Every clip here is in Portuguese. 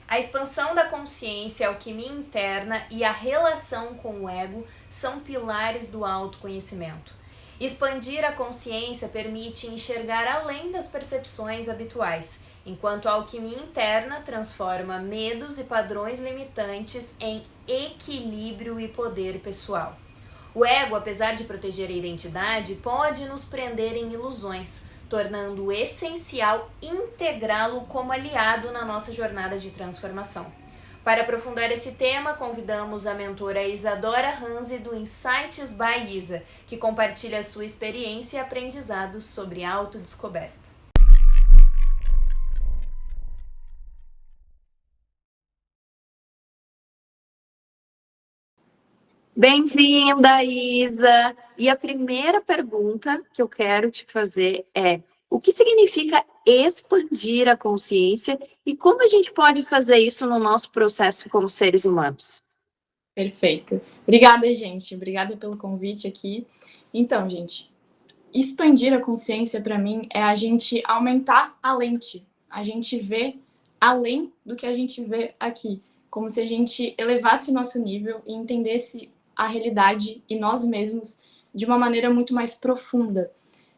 A expansão da consciência, a alquimia interna e a relação com o ego são pilares do autoconhecimento. Expandir a consciência permite enxergar além das percepções habituais, enquanto a alquimia interna transforma medos e padrões limitantes em equilíbrio e poder pessoal. O ego, apesar de proteger a identidade, pode nos prender em ilusões, tornando essencial integrá-lo como aliado na nossa jornada de transformação. Para aprofundar esse tema, convidamos a mentora Isadora Hanzi do Insights by Isa, que compartilha sua experiência e aprendizados sobre autodescoberta. Bem-vinda, Isa! E a primeira pergunta que eu quero te fazer é: o que significa expandir a consciência e como a gente pode fazer isso no nosso processo como seres humanos? Perfeito. Obrigada, gente. Obrigada pelo convite aqui. Então, gente, expandir a consciência para mim é a gente aumentar a lente, a gente ver além do que a gente vê aqui, como se a gente elevasse o nosso nível e entendesse a realidade e nós mesmos de uma maneira muito mais profunda.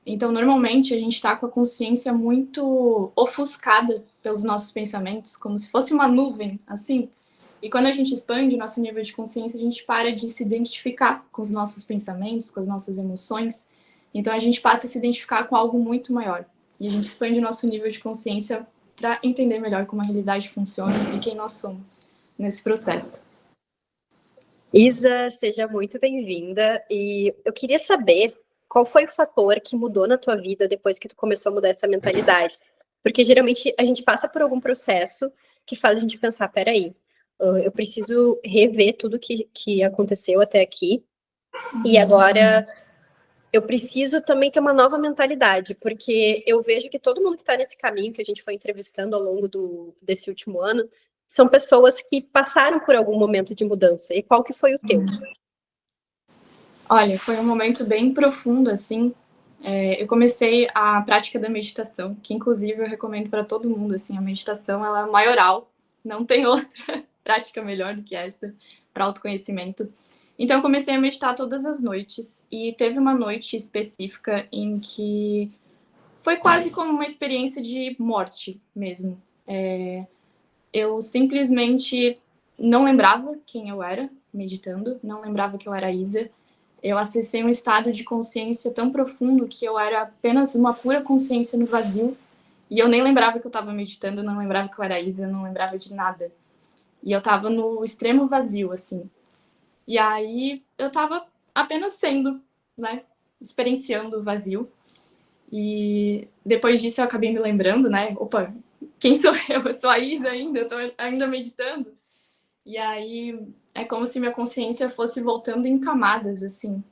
Então, normalmente, a gente está com a consciência muito ofuscada pelos nossos pensamentos, como se fosse uma nuvem, assim. E quando a gente expande o nosso nível de consciência, a gente para de se identificar com os nossos pensamentos, com as nossas emoções. Então, a gente passa a se identificar com algo muito maior. E a gente expande o nosso nível de consciência para entender melhor como a realidade funciona e quem nós somos nesse processo. Isa, seja muito bem-vinda. E eu queria saber qual foi o fator que mudou na tua vida depois que tu começou a mudar essa mentalidade. Porque geralmente a gente passa por algum processo que faz a gente pensar, peraí, eu preciso rever tudo que aconteceu até aqui. E agora eu preciso também ter uma nova mentalidade, porque eu vejo que todo mundo que está nesse caminho que a gente foi entrevistando ao longo desse último ano são pessoas que passaram por algum momento de mudança. E qual que foi o teu? Olha, foi um momento bem profundo, assim. Eu comecei a prática da meditação, que inclusive eu recomendo para todo mundo, assim, a meditação ela é maioral, não tem outra prática melhor do que essa para autoconhecimento. Então eu comecei a meditar todas as noites e teve uma noite específica em que foi quase como uma experiência de morte mesmo. Eu simplesmente não lembrava quem eu era meditando, não lembrava que eu era Isa. Eu acessei um estado de consciência tão profundo que eu era apenas uma pura consciência no vazio. E eu nem lembrava que eu estava meditando, não lembrava que eu era Isa, não lembrava de nada. E eu estava no extremo vazio, assim. E aí eu estava apenas sendo, né? Experienciando o vazio. E depois disso eu acabei me lembrando, né? Opa, quem sou eu? Eu sou a Isa ainda, eu tô ainda meditando. E aí é como se minha consciência fosse voltando em camadas, assim.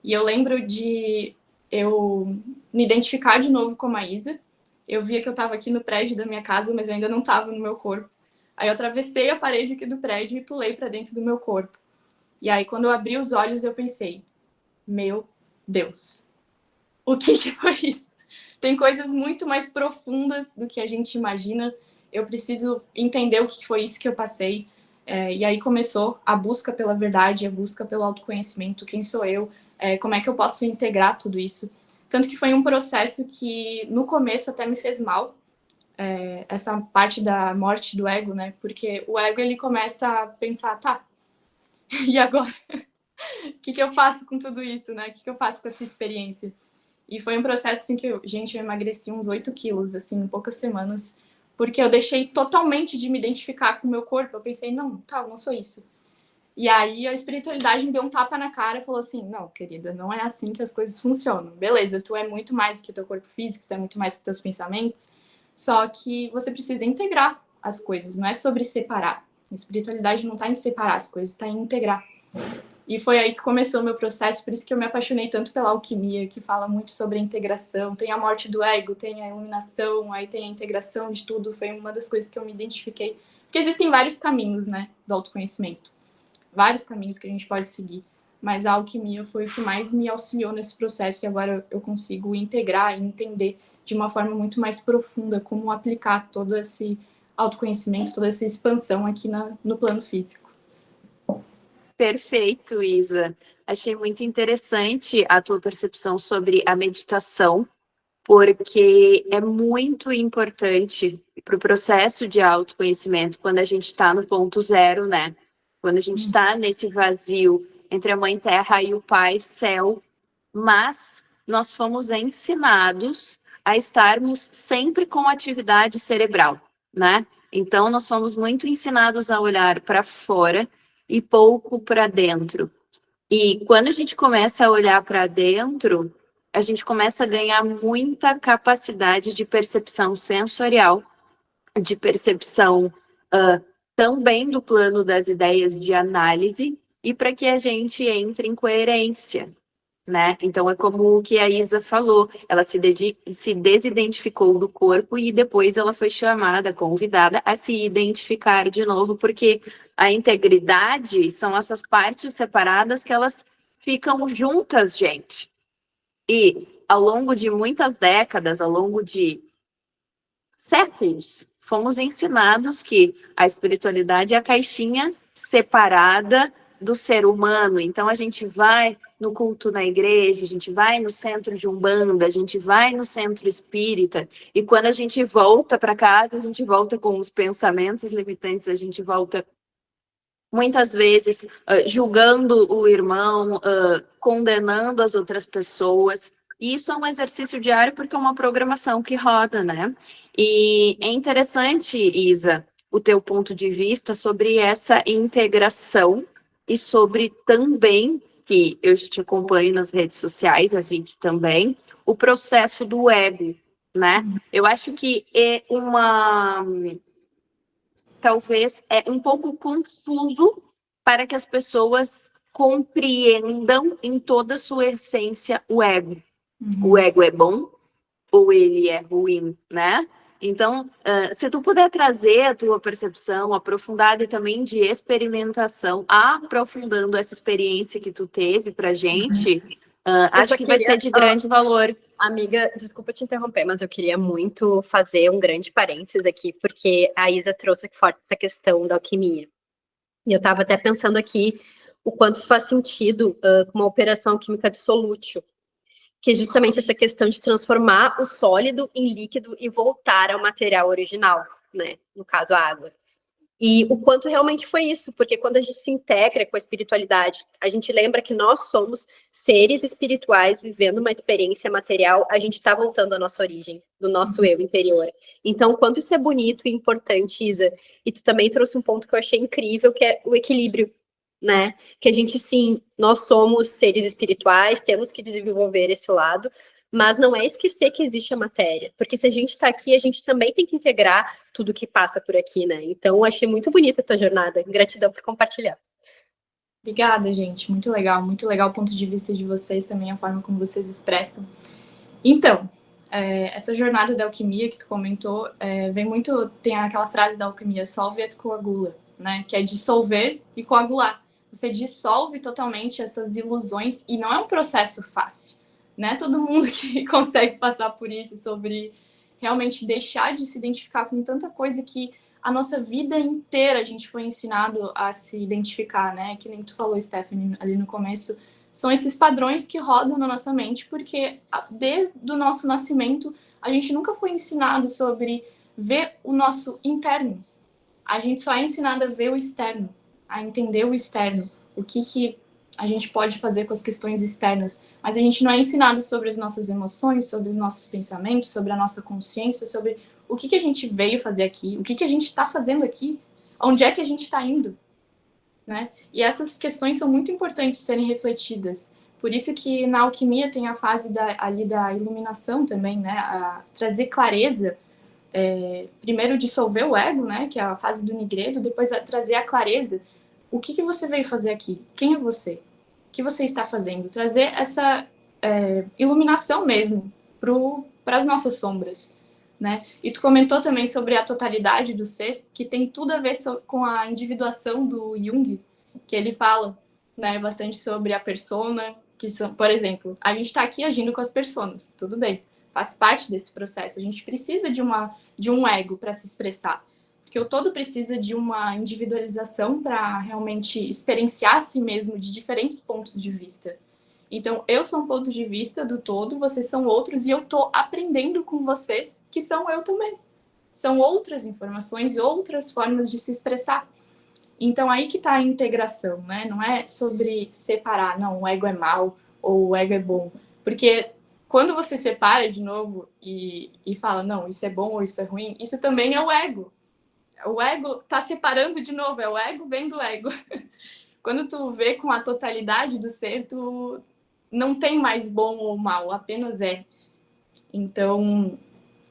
E eu lembro de eu me identificar de novo como a Isa. Eu via que eu estava aqui no prédio da minha casa, mas eu ainda não estava no meu corpo. Aí eu atravessei a parede aqui do prédio e pulei para dentro do meu corpo. E aí quando eu abri os olhos eu pensei, meu Deus, o que foi isso? Tem coisas muito mais profundas do que a gente imagina. Eu preciso entender o que foi isso que eu passei. E aí começou a busca pela verdade, a busca pelo autoconhecimento, quem sou eu, como é que eu posso integrar tudo isso. Tanto que foi um processo que no começo até me fez mal, essa parte da morte do ego, né? Porque o ego ele começa a pensar, tá, e agora? O que eu faço com tudo isso, né? O que eu faço com essa experiência? E foi um processo assim que, gente, eu emagreci uns 8 quilos, assim, em poucas semanas, porque eu deixei totalmente de me identificar com o meu corpo. Eu pensei, não, tá, eu não sou isso. E aí a espiritualidade me deu um tapa na cara e falou assim, não, querida, não é assim que as coisas funcionam. Beleza, tu é muito mais que o teu corpo físico, tu é muito mais que teus pensamentos, só que você precisa integrar as coisas, não é sobre separar. A espiritualidade não tá em separar as coisas, tá em integrar. E foi aí que começou o meu processo, por isso que eu me apaixonei tanto pela alquimia, que fala muito sobre a integração. Tem a morte do ego, tem a iluminação, aí tem a integração de tudo. Foi uma das coisas que eu me identifiquei. Porque existem vários caminhos, né, do autoconhecimento. Vários caminhos que a gente pode seguir. Mas a alquimia foi o que mais me auxiliou nesse processo e agora eu consigo integrar e entender de uma forma muito mais profunda como aplicar todo esse autoconhecimento, toda essa expansão aqui no plano físico. Perfeito, Isa. Achei muito interessante a tua percepção sobre a meditação, porque é muito importante para o processo de autoconhecimento quando a gente está no ponto zero, né? Quando a gente está nesse vazio entre a Mãe Terra e o Pai Céu, mas nós fomos ensinados a estarmos sempre com atividade cerebral, né? Então, nós fomos muito ensinados a olhar para fora e pouco para dentro. E quando a gente começa a olhar para dentro, a gente começa a ganhar muita capacidade de percepção sensorial, de percepção também do plano das ideias de análise, e para que a gente entre em coerência, né? Então é como o que a Isa falou, ela se desidentificou do corpo e depois ela foi chamada, convidada a se identificar de novo, porque a integridade são essas partes separadas que elas ficam juntas, gente. E ao longo de muitas décadas, ao longo de séculos, fomos ensinados que a espiritualidade é a caixinha separada do ser humano. Então a gente vai no culto na igreja, a gente vai no centro de Umbanda, a gente vai no centro espírita, e quando a gente volta para casa, a gente volta com os pensamentos limitantes, a gente volta muitas vezes julgando o irmão, condenando as outras pessoas. E isso é um exercício diário porque é uma programação que roda, né? E é interessante, Isa, o teu ponto de vista sobre essa integração e sobre também, que eu te acompanho nas redes sociais, a Vicky também, o processo do ego, né? Eu acho que é talvez é um pouco confuso para que as pessoas compreendam em toda a sua essência o ego. O ego é bom ou ele é ruim, né? Então, se tu puder trazer a tua percepção aprofundada e também de experimentação, aprofundando essa experiência que tu teve pra gente, acho que vai ser de grande valor. Amiga, desculpa te interromper, mas eu queria muito fazer um grande parênteses aqui, porque a Isa trouxe forte essa questão da alquimia. E eu estava até pensando aqui o quanto faz sentido com uma operação química de solútil, que é justamente essa questão de transformar o sólido em líquido e voltar ao material original, né? No caso, a água. E o quanto realmente foi isso, porque quando a gente se integra com a espiritualidade, a gente lembra que nós somos seres espirituais vivendo uma experiência material, a gente está voltando à nossa origem, do nosso eu interior. Então, o quanto isso é bonito e importante, Isa. E tu também trouxe um ponto que eu achei incrível, que é o equilíbrio, né? Que a gente, sim, nós somos seres espirituais, temos que desenvolver esse lado, mas não é esquecer que existe a matéria, porque se a gente está aqui, a gente também tem que integrar tudo que passa por aqui, né? Então, achei muito bonita a tua jornada. Gratidão por compartilhar. Obrigada, gente. Muito legal o ponto de vista de vocês também, a forma como vocês expressam. Então, essa jornada da alquimia que tu comentou, vem muito, tem aquela frase da alquimia, solve et coagula, né? Que é dissolver e coagular. Você dissolve totalmente essas ilusões e não é um processo fácil. Não é todo mundo que consegue passar por isso, sobre realmente deixar de se identificar com tanta coisa que a nossa vida inteira a gente foi ensinado a se identificar, né? Que nem tu falou, Stephanie, ali no começo, são esses padrões que rodam na nossa mente, porque desde o nosso nascimento a gente nunca foi ensinado sobre ver o nosso interno. A gente só é ensinado a ver o externo, a entender o externo, o que a gente pode fazer com as questões externas, mas a gente não é ensinado sobre as nossas emoções, sobre os nossos pensamentos, sobre a nossa consciência, sobre o que a gente veio fazer aqui, o que a gente está fazendo aqui, onde é que a gente está indo, né? E essas questões são muito importantes de serem refletidas. Por isso que na alquimia tem a fase ali da iluminação também, né? A trazer clareza, primeiro dissolver o ego, né? Que é a fase do nigredo, depois trazer a clareza. O que você veio fazer aqui? Quem é você? O que você está fazendo? Trazer essa iluminação mesmo para as nossas sombras, né? E tu comentou também sobre a totalidade do ser, que tem tudo a ver com a individuação do Jung, que ele fala, né, bastante sobre a persona, que são, por exemplo, a gente está aqui agindo com as personas, tudo bem, faz parte desse processo. A gente precisa de um ego para se expressar. porque o todo precisa de uma individualização para realmente experienciar a si mesmo de diferentes pontos de vista. Então, eu sou um ponto de vista do todo, vocês são outros, e eu tô aprendendo com vocês, que são eu também. São outras informações, outras formas de se expressar. Então, aí que tá a integração, né? Não é sobre separar, não, o ego é mal ou o ego é bom. Porque quando você separa de novo e fala, não, isso é bom ou isso é ruim, isso também é o ego. O ego tá separando de novo, é o ego vem do ego. Quando tu vê com a totalidade do ser, tu não tem mais bom ou mal, apenas é. Então,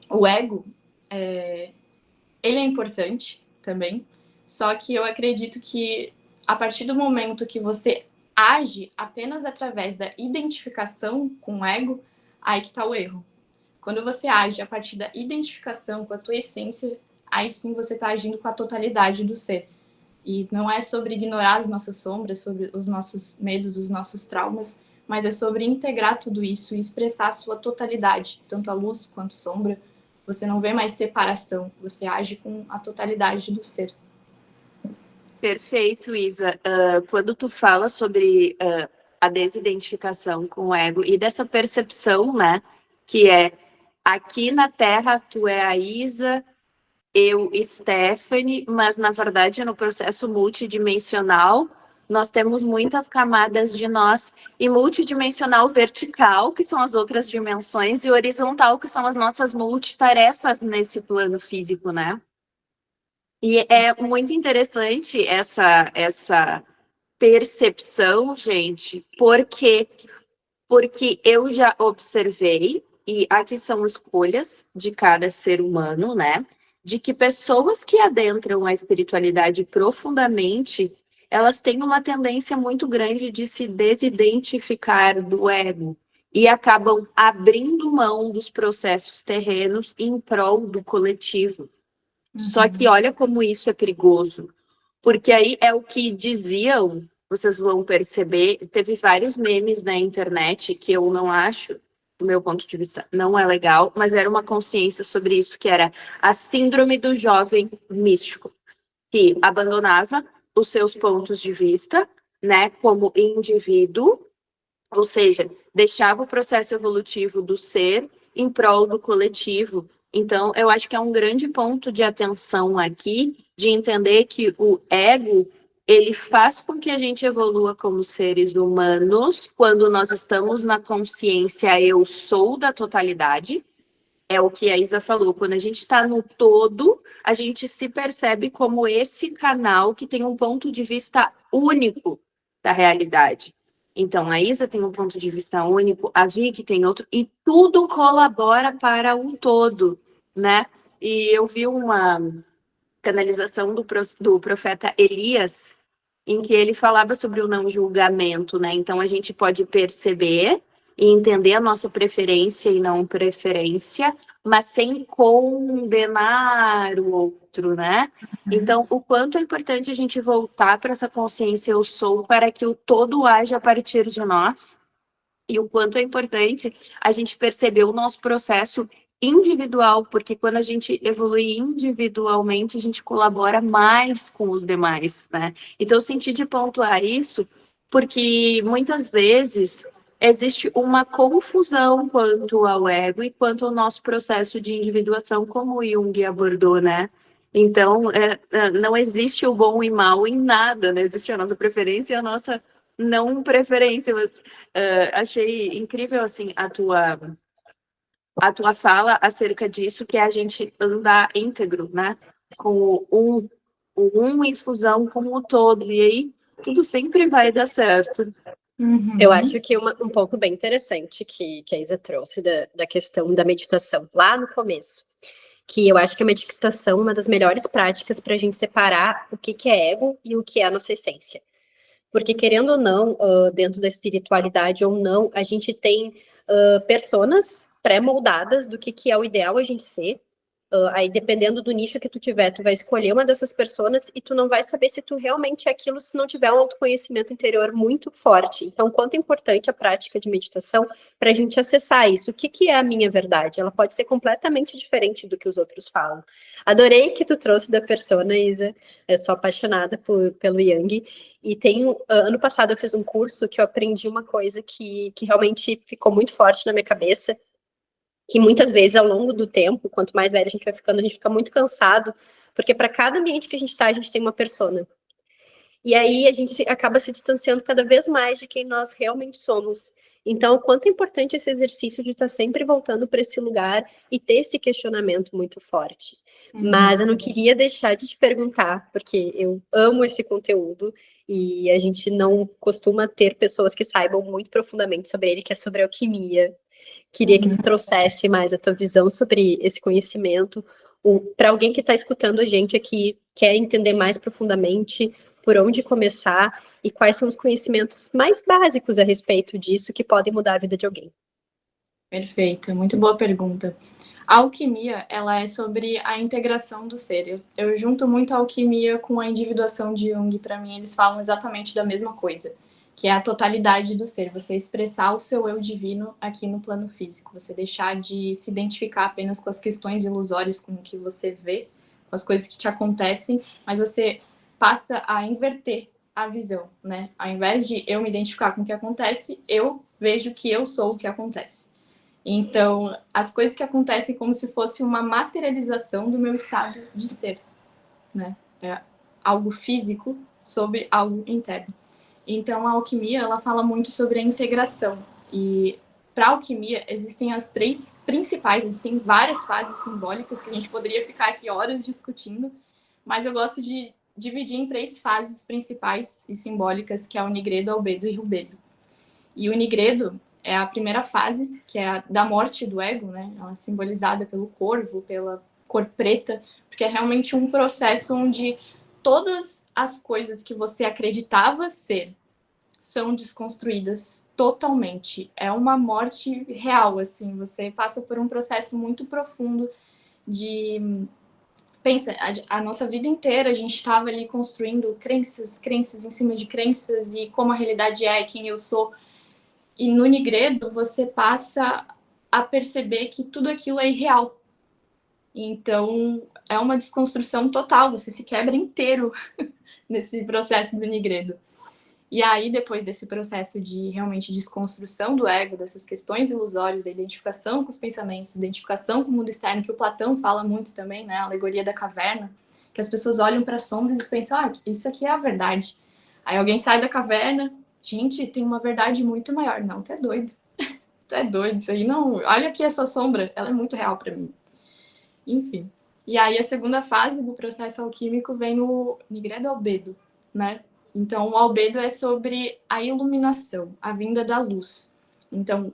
o ego, ele é importante também, só que eu acredito que a partir do momento que você age apenas através da identificação com o ego, aí que tá o erro. Quando você age a partir da identificação com a tua essência, aí sim você está agindo com a totalidade do ser. E não é sobre ignorar as nossas sombras, sobre os nossos medos, os nossos traumas, mas é sobre integrar tudo isso e expressar a sua totalidade, tanto a luz quanto a sombra. Você não vê mais separação, você age com a totalidade do ser. Perfeito, Isa. Quando tu fala sobre a desidentificação com o ego e dessa percepção, né, que é aqui na Terra tu é a Isa, eu, Stephanie, mas na verdade no processo multidimensional nós temos muitas camadas de nós, e multidimensional vertical, que são as outras dimensões, e horizontal, que são as nossas multitarefas nesse plano físico, né? E é muito interessante essa percepção, gente, porque eu já observei, e aqui são escolhas de cada ser humano, né? De que pessoas que adentram a espiritualidade profundamente, elas têm uma tendência muito grande de se desidentificar do ego e acabam abrindo mão dos processos terrenos em prol do coletivo. Só que olha como isso é perigoso, porque aí é o que diziam, vocês vão perceber, teve vários memes na internet que eu não acho, do meu ponto de vista, não é legal, mas era uma consciência sobre isso, que era a síndrome do jovem místico, que abandonava os seus pontos de vista, né, como indivíduo, ou seja, deixava o processo evolutivo do ser em prol do coletivo. Então, eu acho que é um grande ponto de atenção aqui, de entender que o ego, ele faz com que a gente evolua como seres humanos, quando nós estamos na consciência eu sou da totalidade. É o que a Isa falou, quando a gente está no todo, a gente se percebe como esse canal que tem um ponto de vista único da realidade. Então, a Isa tem um ponto de vista único, a Vicky tem outro, e tudo colabora para o todo, né? E eu vi uma canalização do profeta Elias, em que ele falava sobre o não julgamento, né? Então, a gente pode perceber e entender a nossa preferência e não preferência, mas sem condenar o outro, né? Então, o quanto é importante a gente voltar para essa consciência eu sou, para que o todo haja a partir de nós, e o quanto é importante a gente perceber o nosso processo individual, porque quando a gente evolui individualmente, a gente colabora mais com os demais, né? Então, eu senti de pontuar isso, porque muitas vezes existe uma confusão quanto ao ego e quanto ao nosso processo de individuação, como o Jung abordou, né? Então, não existe o bom e mal em nada, né? Existe a nossa preferência e a nossa não preferência, mas achei incrível, assim, a tua fala acerca disso, que é a gente andar íntegro, né? Com o um em fusão com o todo, e aí tudo sempre vai dar certo. Eu acho que um ponto bem interessante que a Isa trouxe da questão da meditação, lá no começo, que eu acho que a meditação é uma das melhores práticas para a gente separar o que é ego e o que é a nossa essência. Porque, querendo ou não, dentro da espiritualidade ou não, a gente tem personas pré-moldadas do que é o ideal a gente ser, Aí, dependendo do nicho que tu tiver, tu vai escolher uma dessas pessoas e tu não vai saber se tu realmente é aquilo se não tiver um autoconhecimento interior muito forte. Então, quanto é importante a prática de meditação para a gente acessar isso. O que, que é a minha verdade? Ela pode ser completamente diferente do que os outros falam. Adorei que tu trouxe da persona, Isa. Eu sou apaixonada pelo Yang. E ano passado eu fiz um curso que eu aprendi uma coisa que realmente ficou muito forte na minha cabeça, que muitas vezes ao longo do tempo, quanto mais velho a gente vai ficando, a gente fica muito cansado, porque para cada ambiente que a gente está, a gente tem uma persona. E aí a gente acaba se distanciando cada vez mais de quem nós realmente somos. Então, o quanto é importante esse exercício de estar sempre voltando para esse lugar e ter esse questionamento muito forte. Mas eu não queria deixar de te perguntar, porque eu amo esse conteúdo e a gente não costuma ter pessoas que saibam muito profundamente sobre ele, que é sobre alquimia. Queria que tu trouxesse mais a tua visão sobre esse conhecimento. Para alguém que está escutando a gente aqui, quer entender mais profundamente por onde começar e quais são os conhecimentos mais básicos a respeito disso que podem mudar a vida de alguém. Perfeito, muito boa pergunta. A alquimia, ela é sobre a integração do ser. Eu junto muito a alquimia com a individuação de Jung. Para mim, eles falam exatamente da mesma coisa, que é a totalidade do ser. Você expressar o seu eu divino aqui no plano físico. Você deixar de se identificar apenas com as questões ilusórias, com o que você vê, com as coisas que te acontecem, mas você passa a inverter a visão, né? Ao invés de eu me identificar com o que acontece, eu vejo que eu sou o que acontece. Então, as coisas que acontecem como se fosse uma materialização do meu estado de ser, né? É algo físico sobre algo interno. Então, a alquimia, ela fala muito sobre a integração. E para a alquimia, existem as 3 principais, existem várias fases simbólicas que a gente poderia ficar aqui horas discutindo, mas eu gosto de dividir em 3 fases principais e simbólicas, que é o nigredo, albedo e rubedo. E o nigredo é a primeira fase, que é a da morte do ego, né? Ela é simbolizada pelo corvo, pela cor preta, porque é realmente um processo onde todas as coisas que você acreditava ser são desconstruídas totalmente. É uma morte real, assim. Você passa por um processo muito profundo de... Pensa, a nossa vida inteira a gente estava ali construindo crenças em cima de crenças e como a realidade é, quem eu sou. E no nigredo você passa a perceber que tudo aquilo é irreal. Então, é uma desconstrução total, você se quebra inteiro nesse processo do nigredo. E aí, depois desse processo de realmente desconstrução do ego, dessas questões ilusórias, da identificação com os pensamentos, identificação com o mundo externo, que o Platão fala muito também, né? A alegoria da caverna, que as pessoas olham para as sombras e pensam, ah, isso aqui é a verdade. Aí alguém sai da caverna, gente, tem uma verdade muito maior. Não, tu é doido. Tu é doido, isso aí não... Olha aqui essa sombra, ela é muito real para mim. Enfim. E aí a segunda fase do processo alquímico vem o nigredo albedo, né? Então o albedo é sobre a iluminação, a vinda da luz. Então,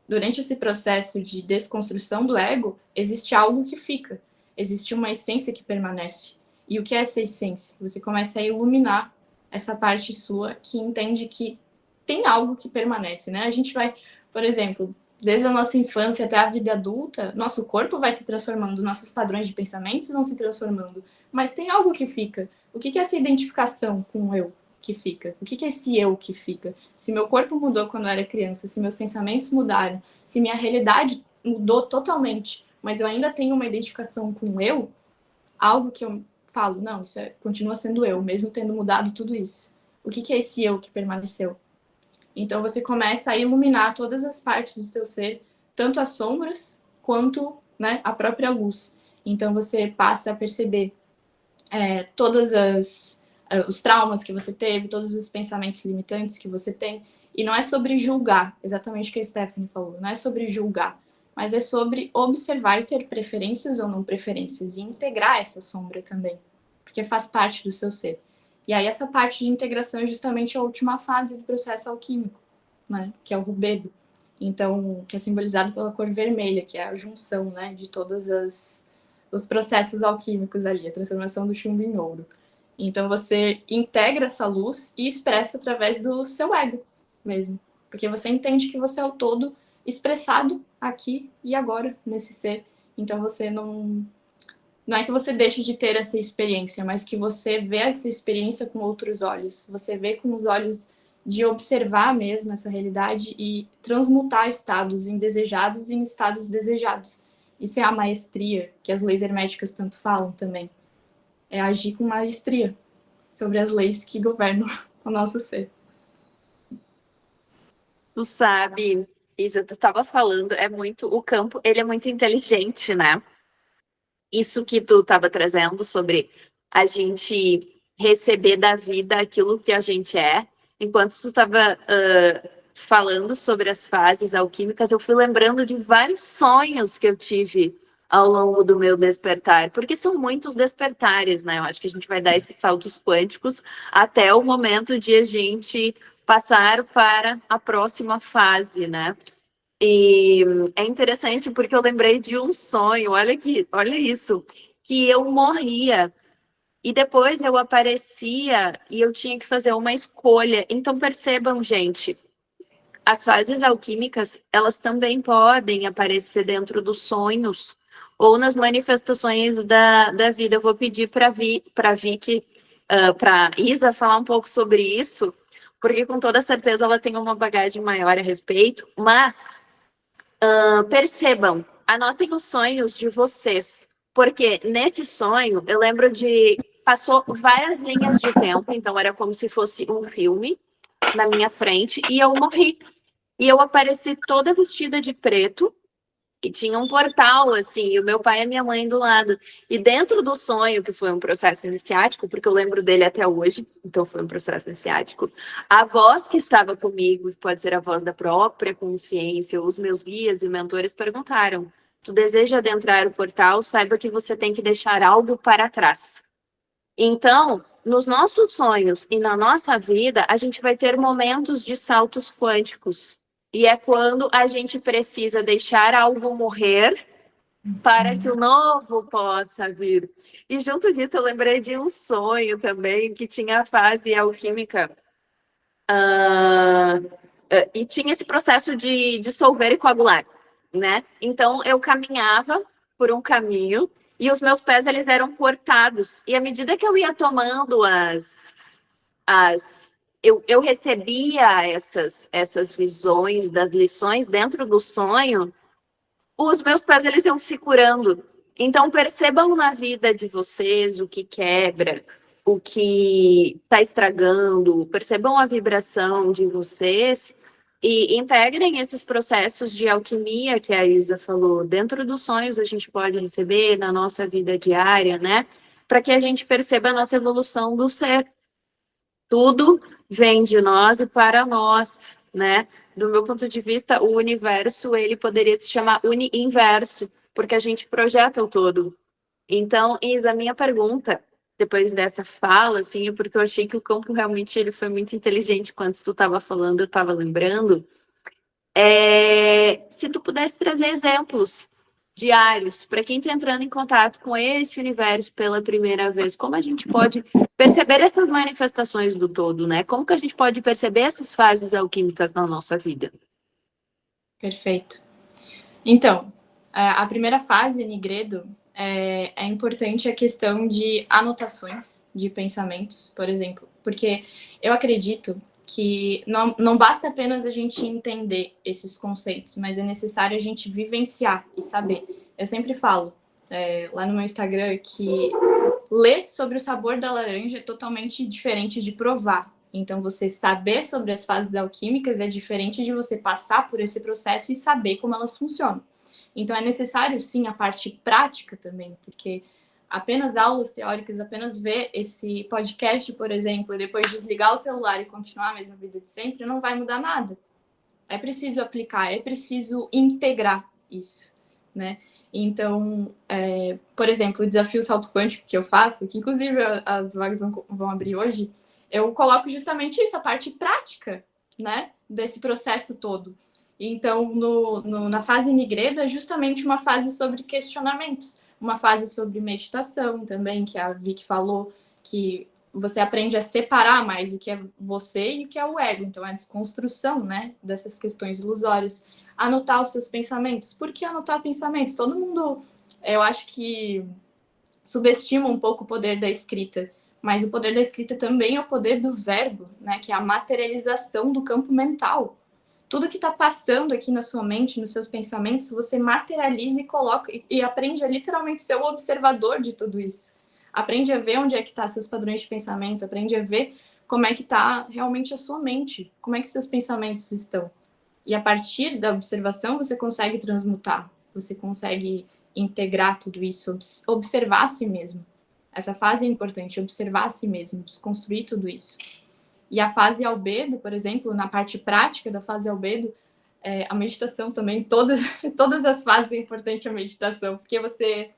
durante esse processo de desconstrução do ego, existe algo que fica, existe uma essência que permanece. E o que é essa essência? Você começa a iluminar essa parte sua que entende que tem algo que permanece, né? A gente vai, por exemplo, desde a nossa infância até a vida adulta, nosso corpo vai se transformando, nossos padrões de pensamentos vão se transformando, mas tem algo que fica. O que é essa identificação com o eu que fica? O que é esse eu que fica? Se meu corpo mudou quando eu era criança, se meus pensamentos mudaram, se minha realidade mudou totalmente, mas eu ainda tenho uma identificação com o eu, algo que eu falo, não, isso continua sendo eu, mesmo tendo mudado tudo isso. O que é esse eu que permaneceu? Então você começa a iluminar todas as partes do seu ser, tanto as sombras quanto, né, a própria luz. Então você passa a perceber todos os traumas que você teve, todos os pensamentos limitantes que você tem. E não é sobre julgar, exatamente o que a Stephanie falou, não é sobre julgar, mas é sobre observar e ter preferências ou não preferências e integrar essa sombra também, porque faz parte do seu ser. E aí essa parte de integração é justamente a última fase do processo alquímico, né? Que é o rubedo. Então, que é simbolizado pela cor vermelha, que é a junção, né, de todos os processos alquímicos ali, a transformação do chumbo em ouro. Então você integra essa luz e expressa através do seu ego mesmo, porque você entende que você é o todo expressado aqui e agora nesse ser. Então você não não é que você deixe de ter essa experiência, mas que você vê essa experiência com outros olhos. Você vê com os olhos de observar mesmo essa realidade e transmutar estados indesejados em estados desejados. Isso é a maestria que as leis herméticas tanto falam também. É agir com maestria sobre as leis que governam o nosso ser. Tu sabe, Isa, tu estava falando, o campo, ele é muito inteligente, né? Isso que tu estava trazendo sobre a gente receber da vida aquilo que a gente é. Enquanto tu estava falando sobre as fases alquímicas, eu fui lembrando de vários sonhos que eu tive ao longo do meu despertar, porque são muitos despertares, né? Eu acho que a gente vai dar esses saltos quânticos até o momento de a gente passar para a próxima fase, né? E é interessante porque eu lembrei de um sonho, olha aqui, olha isso, que eu morria e depois eu aparecia e eu tinha que fazer uma escolha. Então percebam, gente, as fases alquímicas, elas também podem aparecer dentro dos sonhos ou nas manifestações da vida. Eu vou pedir para Vicky, para Isa falar um pouco sobre isso, porque com toda certeza ela tem uma bagagem maior a respeito, mas percebam, anotem os sonhos de vocês, porque nesse sonho eu lembro de passou várias linhas de tempo, então era como se fosse um filme na minha frente e eu morri. E eu apareci toda vestida de preto e tinha um portal assim, e o meu pai e a minha mãe do lado. E dentro do sonho, que foi um processo iniciático, porque eu lembro dele até hoje, então foi um processo iniciático, a voz que estava comigo, que pode ser a voz da própria consciência, os meus guias e mentores perguntaram: tu deseja adentrar o portal, saiba que você tem que deixar algo para trás. Então, nos nossos sonhos e na nossa vida, a gente vai ter momentos de saltos quânticos. E é quando a gente precisa deixar algo morrer para que o novo possa vir. E junto disso, eu lembrei de um sonho também, que tinha a fase alquímica. E tinha esse processo de dissolver e coagular, né? Então, eu caminhava por um caminho e os meus pés, eles eram cortados. E à medida que eu ia tomando eu recebia essas visões das lições dentro do sonho, os meus pés eles iam se curando. Então percebam na vida de vocês o que quebra, o que está estragando, percebam a vibração de vocês e integrem esses processos de alquimia que a Isa falou. Dentro dos sonhos a gente pode receber na nossa vida diária, né? Para que a gente perceba a nossa evolução do ser. Tudo vem de nós e para nós, né? Do meu ponto de vista, o universo, ele poderia se chamar uni-inverso, porque a gente projeta o todo. Então, Isa, a minha pergunta, depois dessa fala, assim, é porque eu achei que o campo realmente ele foi muito inteligente quando tu estava falando, eu estava lembrando, se tu pudesse trazer exemplos diários para quem está entrando em contato com esse universo pela primeira vez, como a gente pode perceber essas manifestações do todo, né? Como que a gente pode perceber essas fases alquímicas na nossa vida? Perfeito. Então, a primeira fase, Nigredo, é importante a questão de anotações de pensamentos, por exemplo, porque eu acredito que não basta apenas a gente entender esses conceitos, mas é necessário a gente vivenciar e saber. Eu sempre falo lá no meu Instagram que ler sobre o sabor da laranja é totalmente diferente de provar. Então, você saber sobre as fases alquímicas é diferente de você passar por esse processo e saber como elas funcionam. Então, é necessário, sim, a parte prática também, porque apenas aulas teóricas, apenas ver esse podcast, por exemplo, e depois desligar o celular e continuar a mesma vida de sempre, não vai mudar nada. É preciso aplicar, é preciso integrar isso, né? Então, por exemplo, o desafio salto quântico que eu faço, que inclusive as vagas vão abrir hoje, eu coloco justamente isso, a parte prática, né, desse processo todo. Então, na fase Nigredo é justamente uma fase sobre questionamentos, uma fase sobre meditação também, que a Vicky falou, que você aprende a separar mais o que é você e o que é o ego. Então, é a desconstrução, né, dessas questões ilusórias. Anotar os seus pensamentos. Por que anotar pensamentos? Todo mundo, eu acho que subestima um pouco o poder da escrita, mas o poder da escrita também é o poder do verbo, né? Que é a materialização do campo mental. Tudo que está passando aqui na sua mente, nos seus pensamentos, você materializa e coloca e aprende a literalmente ser o observador de tudo isso. Aprende a ver onde é que estão seus padrões de pensamento, aprende a ver como é que está realmente a sua mente, como é que seus pensamentos estão. E a partir da observação você consegue transmutar, você consegue integrar tudo isso, observar a si mesmo. Essa fase é importante, observar a si mesmo, desconstruir tudo isso. E a fase albedo, por exemplo, na parte prática da fase albedo, a meditação também, todas as fases é importante a meditação, porque você...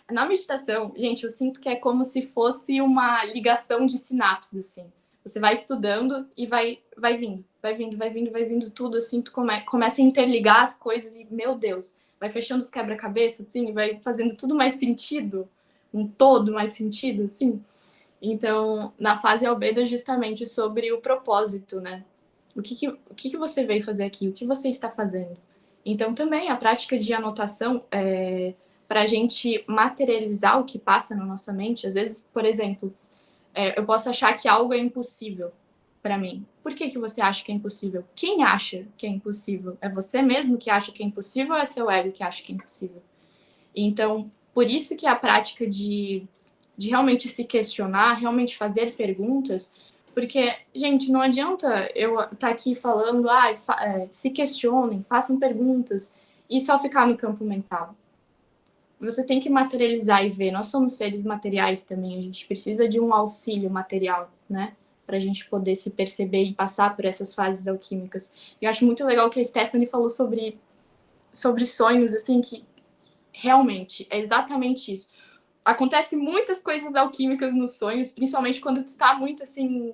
Na meditação, gente, eu sinto que é como se fosse uma ligação de sinapses, assim. Você vai estudando e vai vindo tudo, assim, tu começa a interligar as coisas e, meu Deus, vai fechando os quebra-cabeça, assim, vai fazendo tudo mais sentido, um todo mais sentido, assim. Então, na fase albedo é justamente sobre o propósito, né? O que você veio fazer aqui? O que você está fazendo? Então, também a prática de anotação para a gente materializar o que passa na nossa mente. Às vezes, por exemplo, eu posso achar que algo é impossível para mim. Por que você acha que é impossível? Quem acha que é impossível? É você mesmo que acha que é impossível ou é seu ego que acha que é impossível? Então, por isso que a prática de realmente se questionar, realmente fazer perguntas, porque, gente, não adianta eu estar aqui falando, se questionem, façam perguntas, e só ficar no campo mental. Você tem que materializar e ver. Nós somos seres materiais também, a gente precisa de um auxílio material, né? Para a gente poder se perceber e passar por essas fases alquímicas. Eu acho muito legal que a Stephanie falou sobre sonhos, assim, que realmente é exatamente isso. Acontece muitas coisas alquímicas nos sonhos, principalmente quando tu está muito, assim,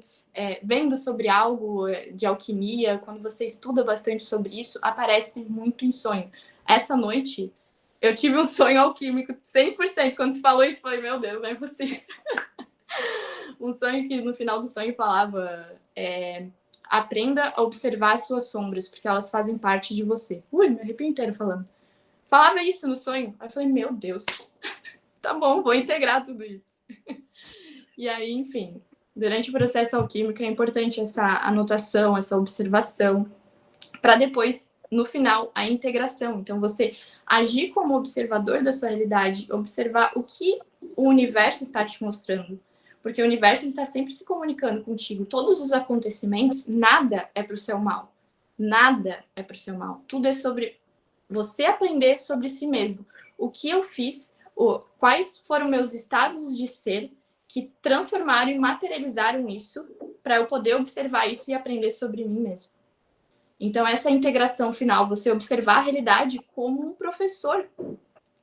vendo sobre algo de alquimia, quando você estuda bastante sobre isso, aparece muito em sonho. Essa noite, eu tive um sonho alquímico 100%. Quando se falou isso, eu falei, meu Deus, não é possível. Um sonho que no final do sonho falava aprenda a observar as suas sombras, porque elas fazem parte de você. Ui, me arrepio inteiro falando. Falava isso no sonho. Aí eu falei, meu Deus, tá bom, vou integrar tudo isso. E aí, enfim, durante o processo alquímico é importante essa anotação, essa observação, para depois, no final, a integração. Então, você agir como observador da sua realidade, observar o que o universo está te mostrando. Porque o universo está sempre se comunicando contigo. Todos os acontecimentos, nada é para o seu mal. Nada é para o seu mal. Tudo é sobre você aprender sobre si mesmo. O que eu fiz, quais foram meus estados de ser que transformaram e materializaram isso para eu poder observar isso e aprender sobre mim mesmo. Então, essa integração final, você observar a realidade como um professor.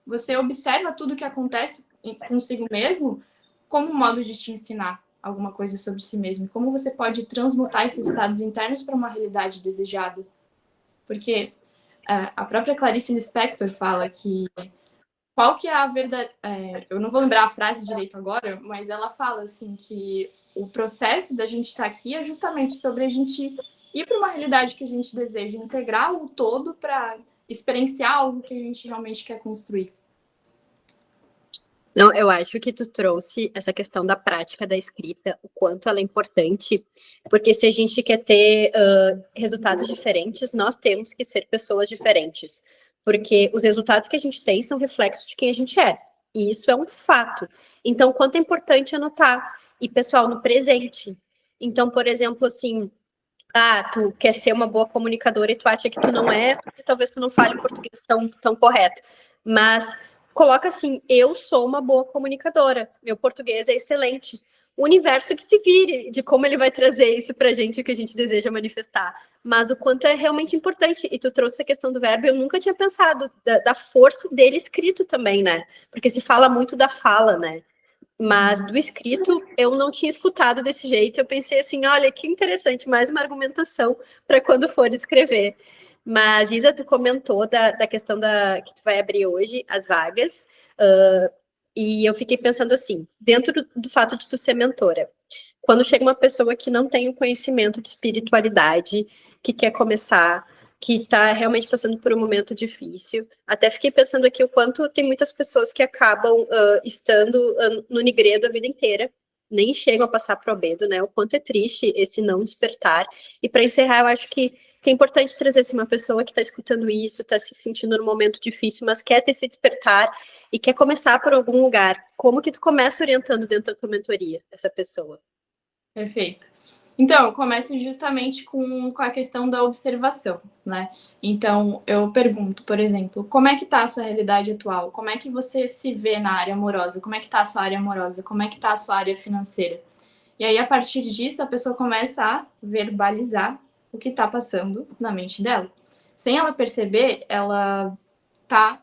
Você observa tudo que acontece consigo mesmo como um modo de te ensinar alguma coisa sobre si mesmo. Como você pode transmutar esses estados internos para uma realidade desejada. Porque a própria Clarice Lispector fala que qual que é a verdade... eu não vou lembrar a frase direito agora, mas ela fala assim que o processo da gente estar aqui é justamente sobre a gente ir para uma realidade que a gente deseja, integrar o todo para experienciar algo que a gente realmente quer construir. Não, eu acho que tu trouxe essa questão da prática da escrita, o quanto ela é importante, porque se a gente quer ter resultados diferentes, nós temos que ser pessoas diferentes, porque os resultados que a gente tem são reflexos de quem a gente é, e isso é um fato. Então, quanto é importante anotar, e pessoal, no presente. Então, por exemplo, assim, tu quer ser uma boa comunicadora e tu acha que tu não é, porque talvez tu não fale o português tão correto, mas coloca assim, eu sou uma boa comunicadora, meu português é excelente. O universo que se vire de como ele vai trazer isso pra gente, o que a gente deseja manifestar. Mas o quanto é realmente importante. E tu trouxe a questão do verbo, eu nunca tinha pensado da força dele escrito também, né? Porque se fala muito da fala, né? Mas do escrito eu não tinha escutado desse jeito. Eu pensei assim, olha, que interessante, mais uma argumentação para quando for escrever. Mas, Isa, tu comentou da questão que tu vai abrir hoje, as vagas, e eu fiquei pensando assim, dentro do fato de tu ser mentora, quando chega uma pessoa que não tem o conhecimento de espiritualidade, que quer começar, que está realmente passando por um momento difícil. Até fiquei pensando aqui o quanto tem muitas pessoas que acabam estando no Nigredo a vida inteira, nem chegam a passar para o Albedo, né? O quanto é triste esse não despertar. E para encerrar, eu acho que é importante trazer assim, uma pessoa que está escutando isso, está se sentindo num momento difícil, mas quer ter esse despertar e quer começar por algum lugar. Como que tu começa orientando dentro da tua mentoria essa pessoa? Perfeito. Então, eu começo justamente com a questão da observação, né? Então, eu pergunto, por exemplo, como é que tá a sua realidade atual? Como é que você se vê na área amorosa? Como é que tá a sua área amorosa? Como é que tá a sua área financeira? E aí, a partir disso, a pessoa começa a verbalizar o que tá passando na mente dela. Sem ela perceber, ela tá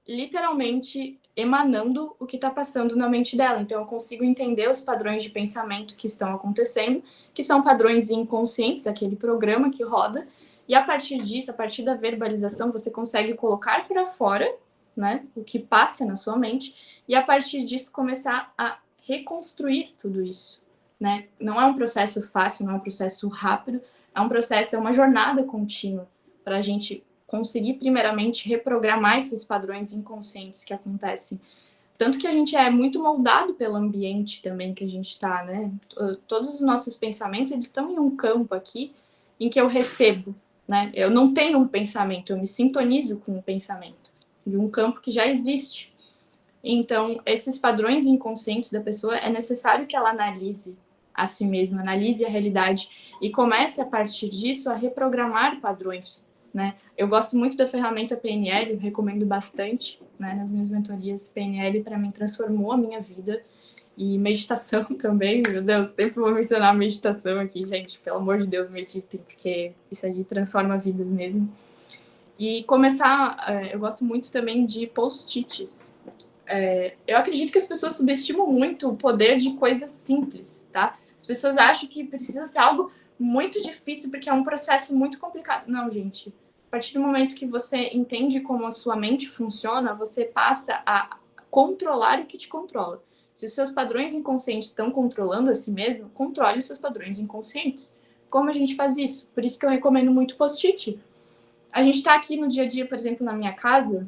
literalmente emanando o que está passando na mente dela. Então, eu consigo entender os padrões de pensamento que estão acontecendo, que são padrões inconscientes, aquele programa que roda, e a partir disso, a partir da verbalização, você consegue colocar para fora, né, o que passa na sua mente, e a partir disso começar a reconstruir tudo isso, né? Não é um processo fácil, não é um processo rápido, é um processo, é uma jornada contínua para a gente conseguir, primeiramente, reprogramar esses padrões inconscientes que acontecem. Tanto que a gente é muito moldado pelo ambiente também que a gente está, né? Todos os nossos pensamentos, eles estão em um campo aqui em que eu recebo, né? Eu não tenho um pensamento, eu me sintonizo com o pensamento de um campo que já existe. Então, esses padrões inconscientes da pessoa, é necessário que ela analise a si mesma, analise a realidade e comece, a partir disso, a reprogramar padrões, né? Eu gosto muito da ferramenta PNL, eu recomendo bastante, né, nas minhas mentorias. PNL, para mim, transformou a minha vida. E meditação também, meu Deus, sempre vou mencionar meditação aqui, gente. Pelo amor de Deus, meditem, porque isso aí transforma vidas mesmo. E começar, eu gosto muito também de post-its. Eu acredito que as pessoas subestimam muito o poder de coisas simples, tá? As pessoas acham que precisa ser algo muito difícil, porque é um processo muito complicado. Não, gente. A partir do momento que você entende como a sua mente funciona, você passa a controlar o que te controla. Se os seus padrões inconscientes estão controlando a si mesmo, controle os seus padrões inconscientes. Como a gente faz isso? Por isso que eu recomendo muito post-it. A gente tá aqui no dia a dia, por exemplo, na minha casa,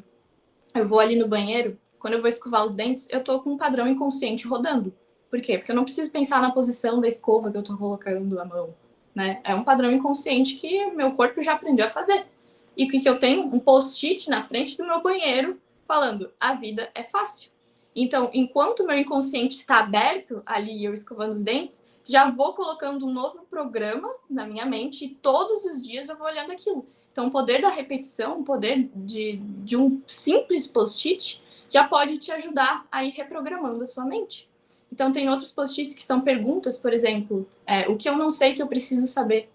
eu vou ali no banheiro, quando eu vou escovar os dentes, eu tô com um padrão inconsciente rodando. Por quê? Porque eu não preciso pensar na posição da escova que eu tô colocando a mão, né? É um padrão inconsciente que meu corpo já aprendeu a fazer. E o que eu tenho? Um post-it na frente do meu banheiro falando, a vida é fácil. Então, enquanto o meu inconsciente está aberto ali, eu escovando os dentes, já vou colocando um novo programa na minha mente e todos os dias eu vou olhando aquilo. Então, o poder da repetição, o poder de um simples post-it já pode te ajudar a ir reprogramando a sua mente. Então, tem outros post-its que são perguntas, por exemplo, o que eu não sei que eu preciso saber.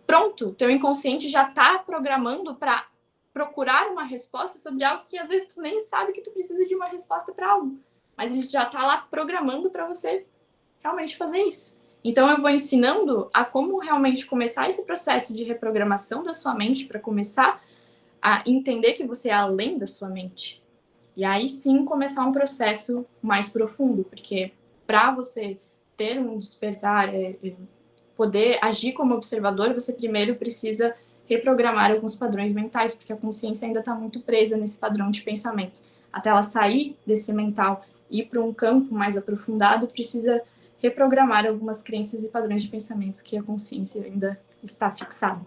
Pronto, teu inconsciente já está programando para procurar uma resposta sobre algo que às vezes tu nem sabe que tu precisa de uma resposta para algo. Mas ele já está lá programando para você realmente fazer isso. Então, eu vou ensinando a como realmente começar esse processo de reprogramação da sua mente para começar a entender que você é além da sua mente. E aí sim começar um processo mais profundo, porque para você ter um despertar, poder agir como observador, você primeiro precisa reprogramar alguns padrões mentais, porque a consciência ainda está muito presa nesse padrão de pensamento. Até ela sair desse mental e ir para um campo mais aprofundado, precisa reprogramar algumas crenças e padrões de pensamento que a consciência ainda está fixada.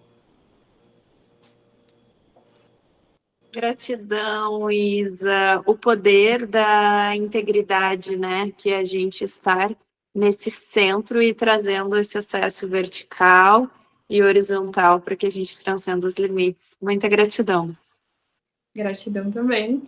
Gratidão, Isa. O poder da integridade, né? Que é a gente estar nesse centro e trazendo esse acesso vertical e horizontal para que a gente transcenda os limites. Muita gratidão. Gratidão também.